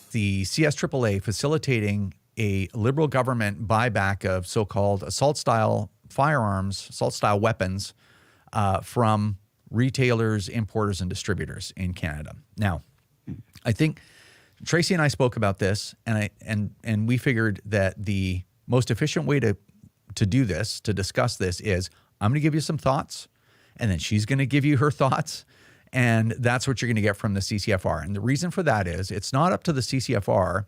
with the CSAAA facilitating a Liberal government buyback of so-called assault-style firearms, assault-style weapons from retailers, importers, and distributors in Canada. Now, I think Tracey and I spoke about this, and we figured that the most efficient way to do this, to discuss this, is I'm going to give you some thoughts, and then she's going to give you her thoughts, and that's what you're going to get from the CCFR. And the reason for that is it's not up to the CCFR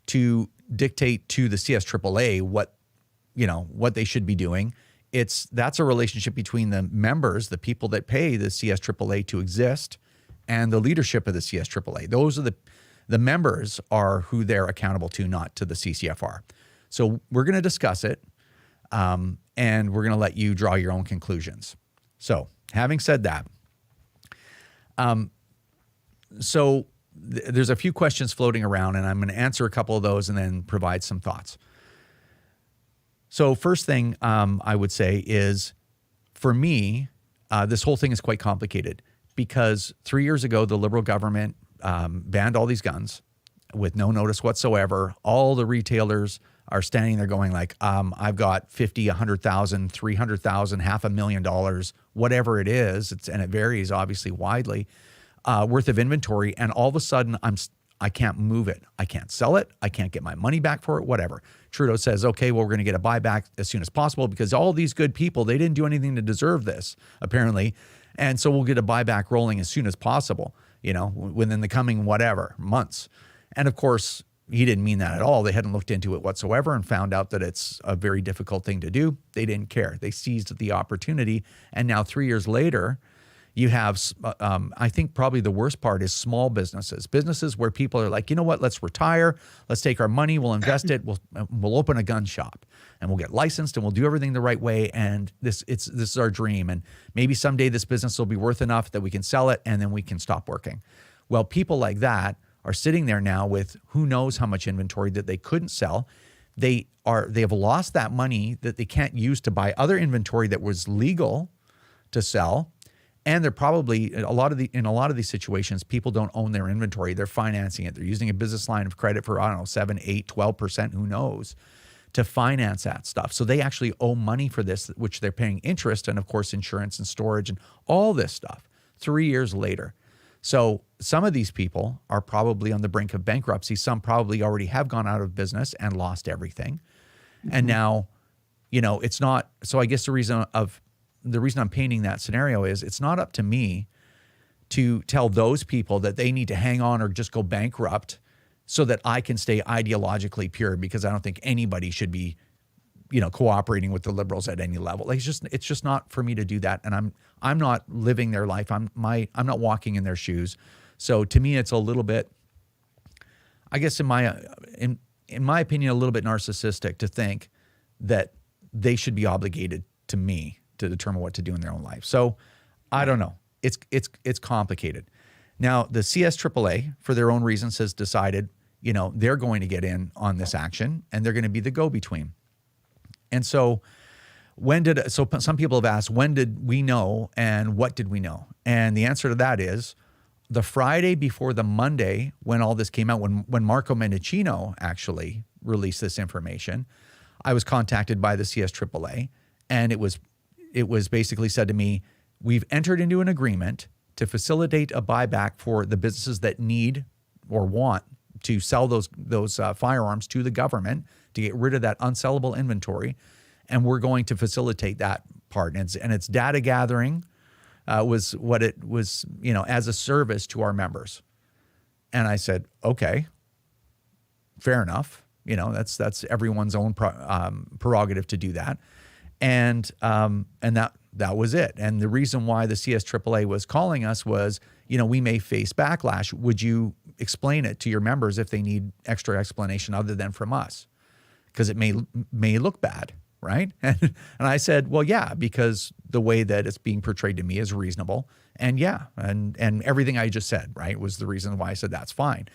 to dictate to the CSAAA what they should be doing. That's a relationship between the members, the people that pay the CSAAA to exist, and the leadership of the CSAAA. Those are the members are who they're accountable to, not to the CCFR. So we're going to discuss it, and we're going to let you draw your own conclusions. So having said that, there's a few questions floating around, and I'm going to answer a couple of those and then provide some thoughts. So first thing I would say is, for me, this whole thing is quite complicated because 3 years ago, the Liberal government banned all these guns with no notice whatsoever. All the retailers are standing there going like, I've got 50, 100,000, 300,000, $500,000, whatever it is, and it varies obviously widely, worth of inventory. And all of a sudden I can't move it. I can't sell it. I can't get my money back for it, whatever. Trudeau says, okay, well, we're going to get a buyback as soon as possible because all these good people, they didn't do anything to deserve this, apparently. And so we'll get a buyback rolling as soon as possible, within the coming whatever, months. And of course, he didn't mean that at all. They hadn't looked into it whatsoever and found out that it's a very difficult thing to do. They didn't care. They seized the opportunity. And now 3 years later, you have, I think probably the worst part is small businesses where people are like, you know what, let's retire. Let's take our money. We'll invest it. We'll open a gun shop and we'll get licensed and we'll do everything the right way. And this is our dream. And maybe someday this business will be worth enough that we can sell it and then we can stop working. Well, people like that are sitting there now with who knows how much inventory that they couldn't sell. They have lost that money that they can't use to buy other inventory that was legal to sell. And they're probably, in a lot of these situations, people don't own their inventory. They're financing it. They're using a business line of credit for, 7, 8, 12%, who knows, to finance that stuff. So they actually owe money for this, which they're paying interest and, of course, insurance and storage and all this stuff 3 years later. So some of these people are probably on the brink of bankruptcy. Some probably already have gone out of business and lost everything. Mm-hmm. And now, it's not, so I guess the reason I'm painting that scenario is it's not up to me to tell those people that they need to hang on or just go bankrupt so that I can stay ideologically pure, because I don't think anybody should be, cooperating with the Liberals at any level. Like it's just not for me to do that. And I'm not living their life. I'm not walking in their shoes. So to me, it's a little bit, I guess in my opinion, a little bit narcissistic to think that they should be obligated to me to determine what to do in their own life. So I don't know. It's complicated. Now, the CSAAA, for their own reasons, has decided, they're going to get in on this action and they're going to be the go-between. And so some people have asked, when did we know and what did we know? And the answer to that is the Friday before the Monday when all this came out, when Marco Mendicino actually released this information, I was contacted by the CSAAA, and it was basically said to me, we've entered into an agreement to facilitate a buyback for the businesses that need or want to sell those firearms to the government to get rid of that unsellable inventory. And we're going to facilitate that part. And it's data gathering was what it was, as a service to our members. And I said, okay, fair enough. That's everyone's own prerogative to do that. And that was it. And the reason why the CSAAA was calling us was, we may face backlash. Would you explain it to your members if they need extra explanation other than from us? Because it may look bad, right? And I said, well, yeah, because the way that it's being portrayed to me is reasonable. And yeah, and everything I just said, right, was the reason why I said that's fine.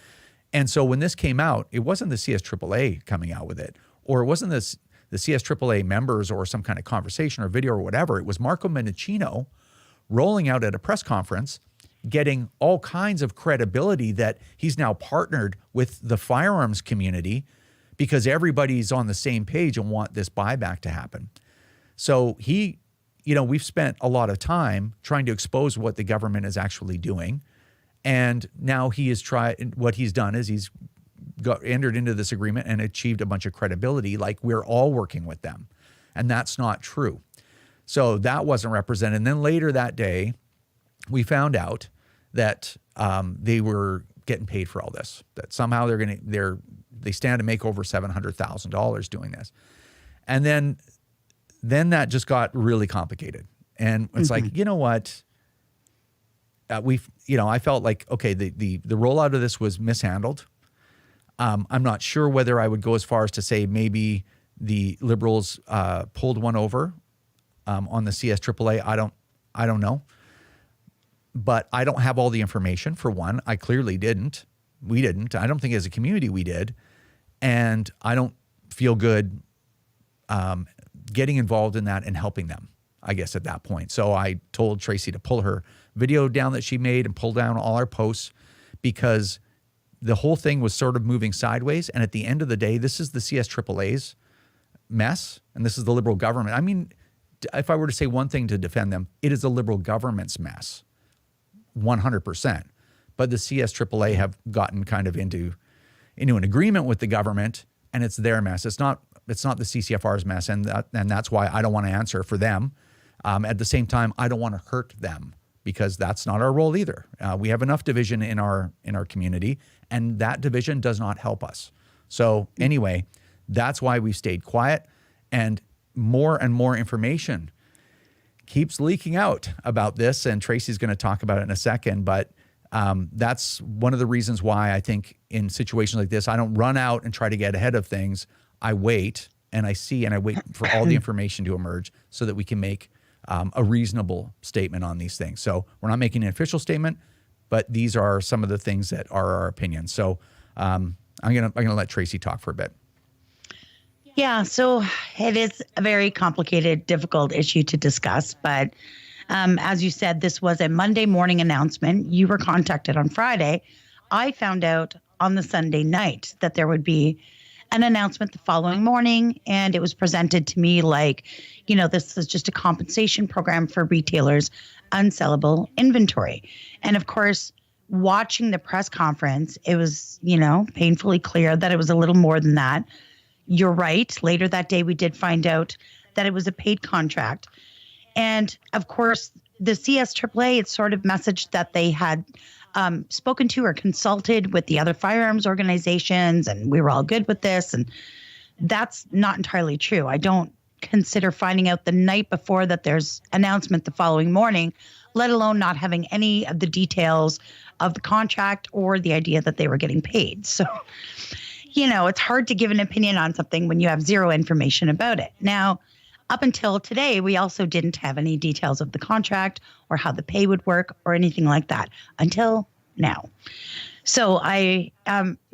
And so when this came out, it wasn't the CSAAA coming out with it, or it wasn't the CSAAA members or some kind of conversation or video or whatever. It was Marco Mendicino rolling out at a press conference getting all kinds of credibility that he's now partnered with the firearms community because everybody's on the same page and want this buyback to happen. So we've spent a lot of time trying to expose what the government is actually doing. And now what he's done is he's entered into this agreement and achieved a bunch of credibility, like we're all working with them. And that's not true. So that wasn't represented. And then later that day, we found out that they were getting paid for all this, that somehow they stand to make over $700,000 doing this. And then that just got really complicated. And it's like, you know what? I felt like, okay, the rollout of this was mishandled. I'm not sure whether I would go as far as to say maybe the Liberals pulled one over on the CSAAA. I don't know. But I don't have all the information, for one. I clearly didn't. We didn't. I don't think as a community we did. And I don't feel good getting involved in that and helping them, I guess, at that point. So I told Tracey to pull her video down that she made and pull down all our posts because the whole thing was sort of moving sideways. And at the end of the day, this is the CSAA's mess, and this is the Liberal government. I mean, if I were to say one thing to defend them, it is the Liberal government's mess, 100%. But the CSAAA have gotten kind of into an agreement with the government, and it's their mess. It's not the CCFR's mess, and that's why I don't want to answer for them. At the same time, I don't want to hurt them because that's not our role either. We have enough division in our community, and that division does not help us. So anyway, that's why we stayed quiet, and more information keeps leaking out about this, and Tracey's going to talk about it in a second, but that's one of the reasons why I think in situations like this, I don't run out and try to get ahead of things. I wait and I wait for all the information to emerge so that we can make a reasonable statement on these things. So we're not making an official statement, but these are some of the things that are our opinions. So I'm gonna let Tracey talk for a bit. Yeah, so it is a very complicated, difficult issue to discuss, but as you said, this was a Monday morning announcement. You were contacted on Friday. I found out on the Sunday night that there would be an announcement the following morning, and it was presented to me like, this is just a compensation program for retailers' unsellable inventory. And of course, watching the press conference, it was, painfully clear that it was a little more than that. You're right. Later that day, we did find out that it was a paid contract. And of course, the CSAAA, it's sort of messaged that they had spoken to or consulted with the other firearms organizations, and we were all good with this. And that's not entirely true. I don't consider finding out the night before that there's announcement the following morning, let alone not having any of the details of the contract or the idea that they were getting paid. So, it's hard to give an opinion on something when you have zero information about it. Now, up until today, we also didn't have any details of the contract or how the pay would work or anything like that until now. So I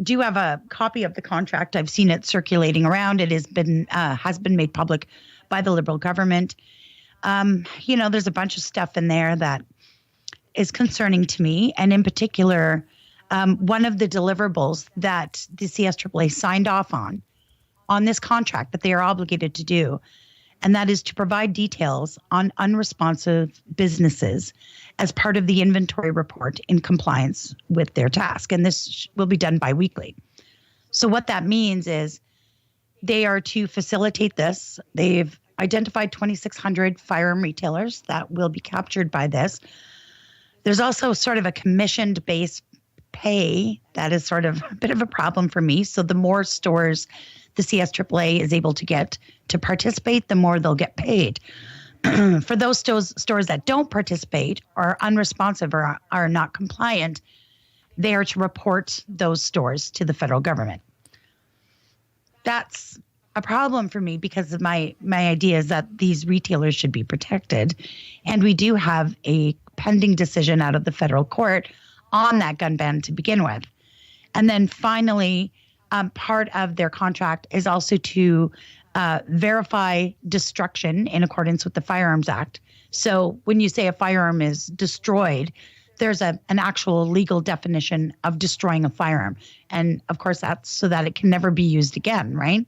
do have a copy of the contract. I've seen it circulating around. It has been made public by the Liberal government. There's a bunch of stuff in there that is concerning to me. And in particular, one of the deliverables that the CSAAA signed off on this contract that they are obligated to do, and that is to provide details on unresponsive businesses as part of the inventory report in compliance with their task. And this will be done biweekly. So what that means is they are to facilitate this. They've identified 2,600 firearm retailers that will be captured by this. There's also sort of a commissioned base pay that is sort of a bit of a problem for me. So the more stores the CSAAA is able to get to participate, the more they'll get paid. For those stores that don't participate, are unresponsive, or are not compliant, they are to report those stores to the federal government. That's a problem for me because of my idea is that these retailers should be protected. And we do have a pending decision out of the federal court on that gun ban to begin with. And then finally, part of their contract is also to verify destruction in accordance with the Firearms Act. So when you say a firearm is destroyed, there's an actual legal definition of destroying a firearm. And of course, that's so that it can never be used again, right?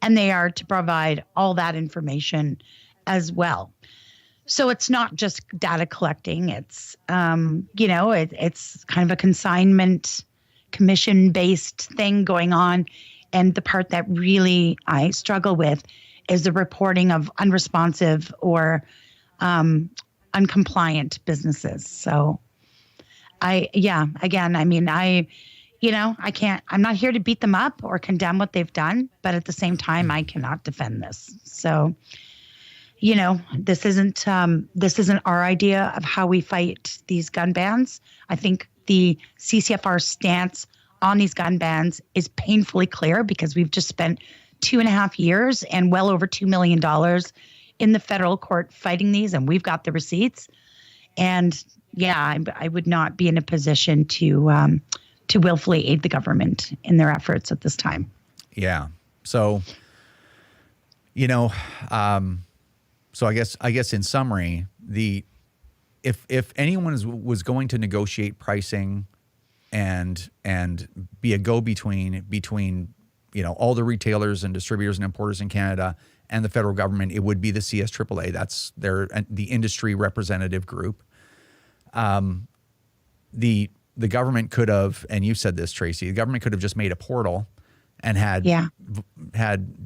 And they are to provide all that information as well. So it's not just data collecting. It's, it's kind of a consignment commission-based thing going on. And the part that really I struggle with is the reporting of unresponsive or uncompliant businesses. So I'm not here to beat them up or condemn what they've done, but at the same time, I cannot defend this. So, this isn't our idea of how we fight these gun bans. I think the CCFR stance on these gun bans is painfully clear because we've just spent 2.5 years and well over $2 million in the federal court fighting these, and we've got the receipts. And yeah, I would not be in a position to willfully aid the government in their efforts at this time. Yeah. So, so I guess in summary, if anyone was going to negotiate pricing and be a go-between between all the retailers and distributors and importers in Canada and the federal government, it would be the CSAAA. That's the industry representative group. The government could have, and you said this, Tracey, the government could have just made a portal and had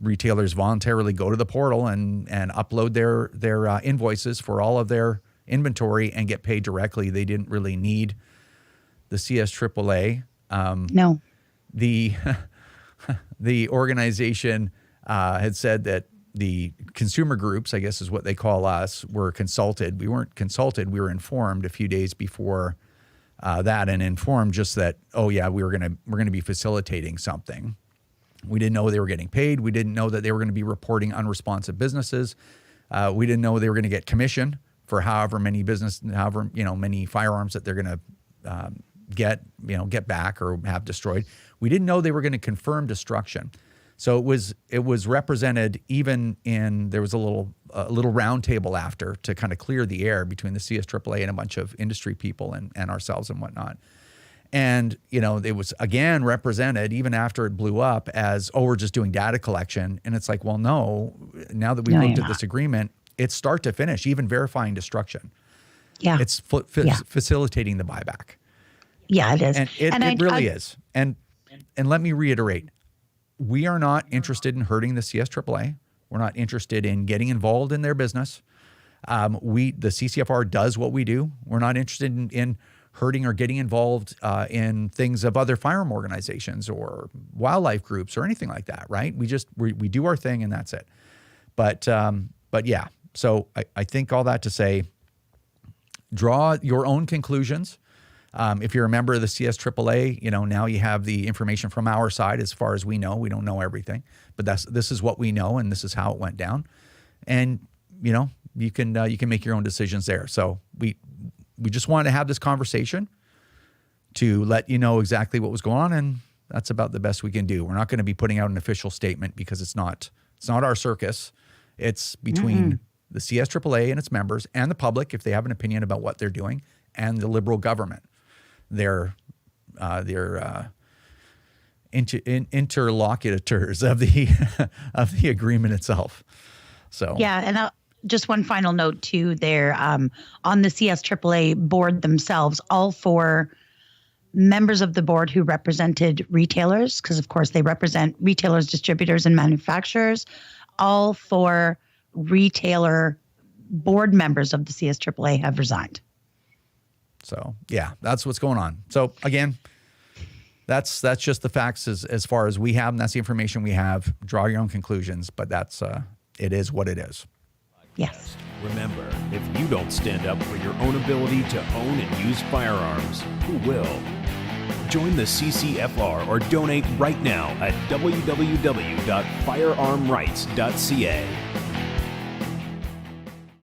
retailers voluntarily go to the portal and upload their invoices for all of their inventory and get paid directly. They didn't really need the CSAAA. No. The organization had said that the consumer groups, I guess is what they call us, were consulted. We weren't consulted. We were informed a few days before that, and informed just that, oh yeah, we're gonna be facilitating something. We didn't know they were getting paid. We didn't know that they were going to be reporting unresponsive businesses. We didn't know they were going to get commission for however many many firearms that they're going to get back or have destroyed. We didn't know they were going to confirm destruction. So it was represented even in, there was a little round table after to kind of clear the air between the CSAAA and a bunch of industry people and ourselves and whatnot. And, it was again represented even after it blew up as, oh, we're just doing data collection. And it's like, well, no, now that we've looked at this agreement, it's start to finish, even verifying destruction. Yeah. It's facilitating the buyback. Yeah, it is. And it really is. And let me reiterate, we are not interested in hurting the CSAAA. We're not interested in getting involved in their business. The CCFR does what we do. We're not interested in hurting or getting involved in things of other firearm organizations or wildlife groups or anything like that, right? We do our thing and that's it. But yeah, so I think all that to say, draw your own conclusions. If you're a member of the CSAAA, now you have the information from our side as far as we know. We don't know everything, but this is what we know and this is how it went down. And, you can make your own decisions there. So we just wanted to have this conversation to let you know exactly what was going on, and that's about the best we can do. We're not going to be putting out an official statement because it's not our circus. It's between the CSAAA and its members and the public, if they have an opinion about what they're doing, and the Liberal government. They're interlocutors of the agreement itself. So yeah, and just one final note too. There on the CSAAA board themselves, all four members of the board who represented retailers, because of course they represent retailers, distributors, and manufacturers. All four retailer board members of the CSAAA have resigned. So yeah, that's what's going on. So again, that's just the facts as far as we have, and that's the information we have. Draw your own conclusions, but that's it is what it is. Yes. Remember, if you don't stand up for your own ability to own and use firearms, who will? Join the CCFR or donate right now at www.firearmrights.ca.